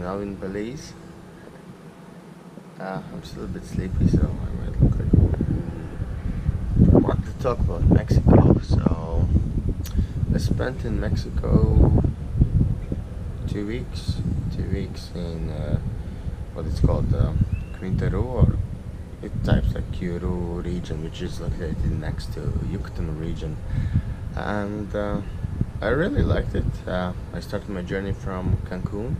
now in Belize. I'm still a bit sleepy, so I might look like I want to talk about Mexico. So I spent in Mexico 2 weeks. 2 weeks in what it's called Quintero, or it types like Kuru region, which is located next to Yucatan region, and I really liked it. I started my journey from Cancun.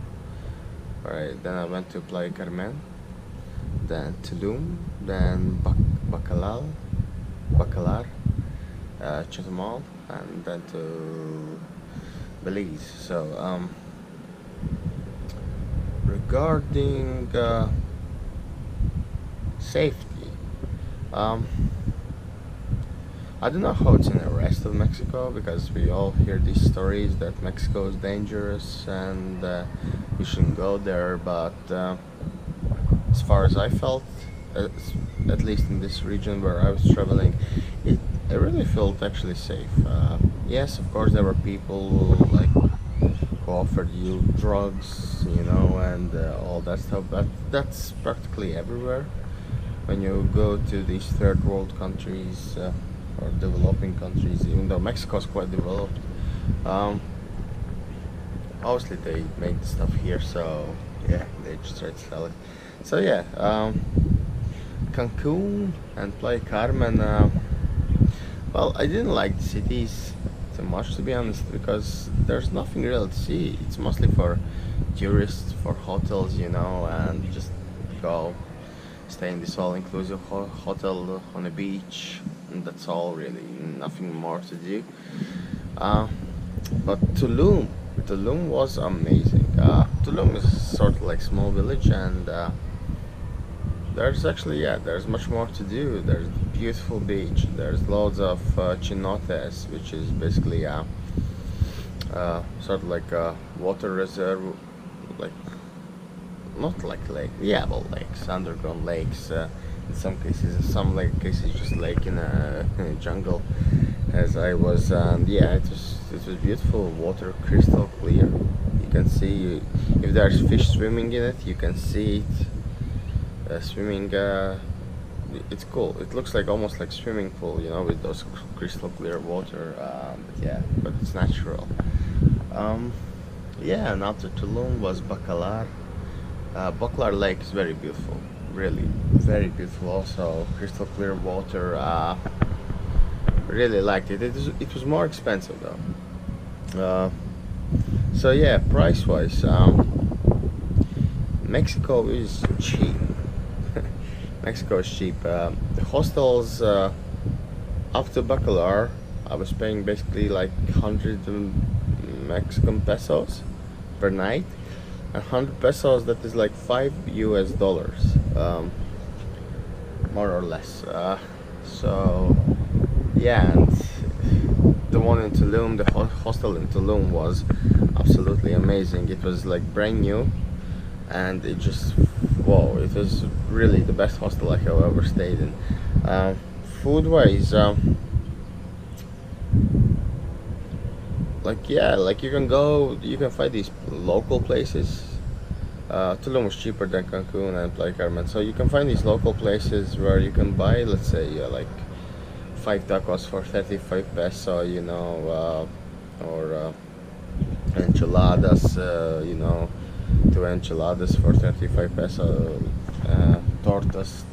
Alright, then I went to Playa Carmen, then Tulum, then Bacalar, Chetumal, and then to Belize. So regarding safety, I don't know how it's in the rest of Mexico, because we all hear these stories that Mexico is dangerous and you shouldn't go there, but as far as I felt, at least in this region where I was traveling, I really felt actually safe. Yes, of course there were people like who offered you drugs, and all that stuff, but that's practically everywhere. When you go to these third world countries, or developing countries, even though Mexico is quite developed, obviously they make the stuff here, so yeah, they just try to sell it. So yeah, Cancun and Playa Carmen, well, I didn't like the cities too much, to be honest, because there's nothing real to see. It's mostly for tourists, for hotels, and you just go stay in this all-inclusive hotel on a beach, and that's all really, nothing more to do. But Tulum was amazing. Tulum is sort of like small village, and there's actually, there's much more to do. There's a beautiful beach, there's loads of cenotes, which is basically sort of like a water reserve, like, not like lake, well, lakes, underground lakes, in some cases, in some cases just lake in a jungle, as I was, and yeah, it was beautiful water, crystal clear. You can see, if there's fish swimming in it, you can see it swimming. It's cool. It looks like almost like swimming pool, with those crystal clear water, but it's natural. And after Tulum was Bacalar. Bacalar Lake is very beautiful, really very beautiful, also crystal clear water. Really liked it. It was more expensive though. So yeah, price wise, Mexico is cheap. Mexico is cheap. The hostels after Bacalar, I was paying basically like 100 Mexican pesos per night. 100 pesos, that is like $5 US, more or less. So yeah, and the one in Tulum, the hostel in Tulum, was absolutely amazing. It was like brand new, and it just, wow, it was really the best hostel I have ever stayed in. Food wise, like you can find these local places. Tulum was cheaper than Cancun and Playa Carmen, so you can find these local places where you can buy, let's say, like 5 tacos for 35 peso, or enchiladas, 2 enchiladas for 35 peso, tortas.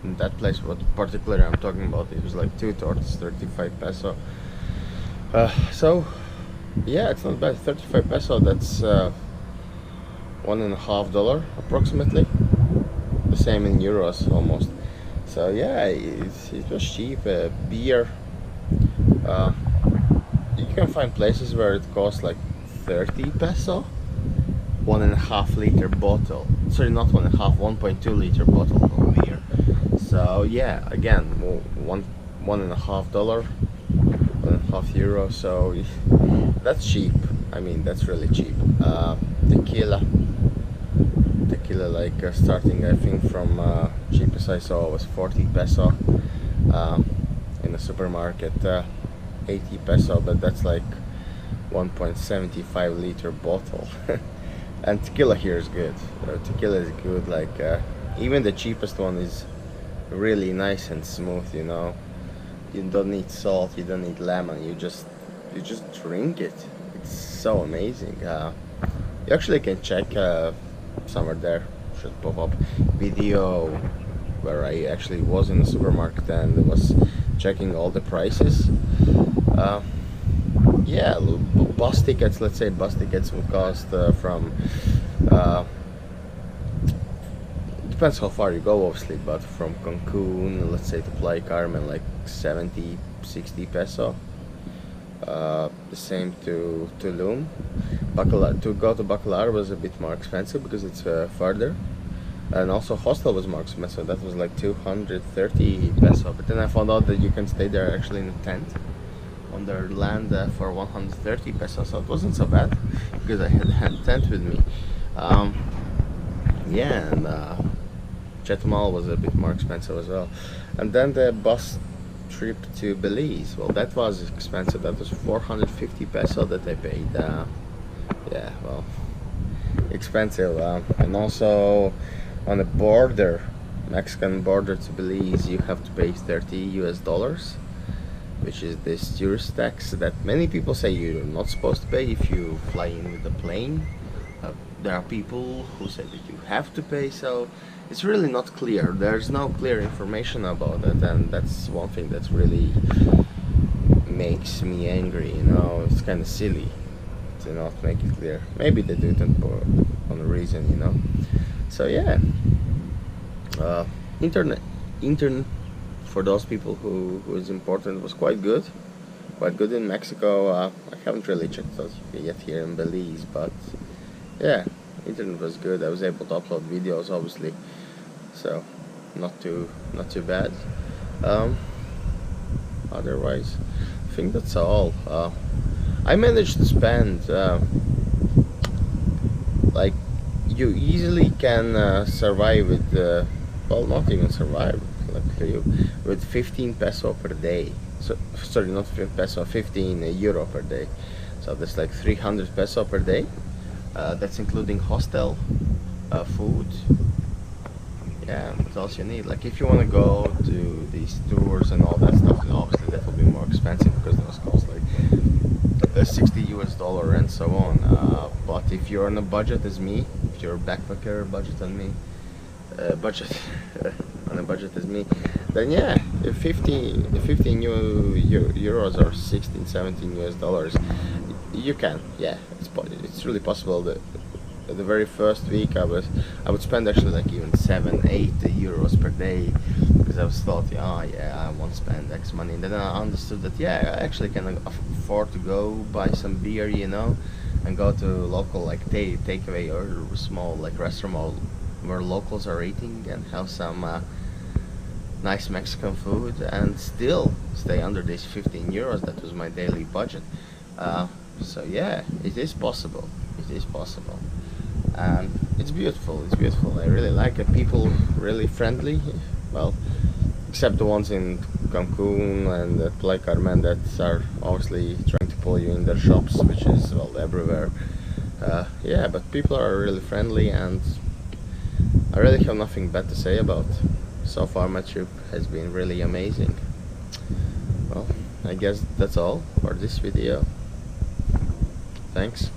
In that place, what particularly I'm talking about, it was like 2 tortas, 35 peso. So yeah, it's not bad. 35 peso, that's $1.50 approximately, the same in euros almost. So yeah, it was cheap. Beer, you can find places where it costs like 30 peso, 1.5 liter bottle, sorry, not 1.5, 1.2 liter bottle of beer. So yeah, again, $1.50, €1.50, so that's cheap. I mean, that's really cheap. Tequila, like starting, I think, from cheapest I saw was 40 peso in a supermarket, 80 peso, but that's like 1.75 liter bottle. And tequila here is good. Tequila is good. Like even the cheapest one is really nice and smooth. You know, you don't need salt, you don't need lemon. You just drink it. It's so amazing. You actually can check somewhere there should pop up video where I actually was in the supermarket and was checking all the prices. Yeah, bus tickets, let's say bus tickets would cost from depends how far you go obviously, but from Cancun, let's say, to Playa Carmen, like 70-60 peso. The same to Tulum. To go to Bacalar was a bit more expensive because it's further, and also hostel was more expensive. That was like 230 peso. But then I found out that you can stay there actually in a tent on their land for 130 pesos, so it wasn't so bad because I had a tent with me. Yeah, and Chetumal was a bit more expensive as well. And then the bus trip to Belize, well, that was expensive. That was 450 peso that I paid. Yeah, well, expensive. And also on the border, Mexican border to Belize, you have to pay $30, which is this tourist tax that many people say you're not supposed to pay if you fly in with a plane. There are people who say that you have to pay, so it's really not clear. There's no clear information about it, and that's one thing that really makes me angry, you know. It's kind of silly to not make it clear. Maybe they do it on a reason, you know. So yeah, internet for those people who is important was quite good in Mexico. I haven't really checked out yet here in Belize, but yeah, internet was good. I was able to upload videos, obviously, so not too bad. Otherwise, I think that's all. I managed to spend like, you easily can survive with well, not even survive, luckily, with 15 peso per day. So sorry, not 15 peso, 15 euro per day. So that's like 300 peso per day. That's including hostel, food. Yeah, what else you need? Like if you want to go to these tours and all that stuff, then obviously that will be more expensive because those cost like $60 and so on. But if you're on a budget as me, if you're a backpacker budget on me, on a budget as me, then yeah, if 15 euros or 16-17 US dollars, you can, yeah, it's really possible. That the very first week I would spend actually like even 7-8 euros per day, because I was thought, yeah, I won't spend X money, and then I understood that yeah, I actually can afford to go buy some beer, you know, and go to local like takeaway or small like restaurant where locals are eating and have some nice Mexican food and still stay under these 15 euros. That was my daily budget. So yeah, it is possible. It is possible, and it's beautiful. It's beautiful. I really like it. People really friendly. Well, except the ones in Cancun and Playa Carmen that are obviously trying to pull you in their shops, which is, well, everywhere. Yeah, but people are really friendly, and I really have nothing bad to say about. So far my trip has been really amazing. Well, I guess that's all for this video. Thanks.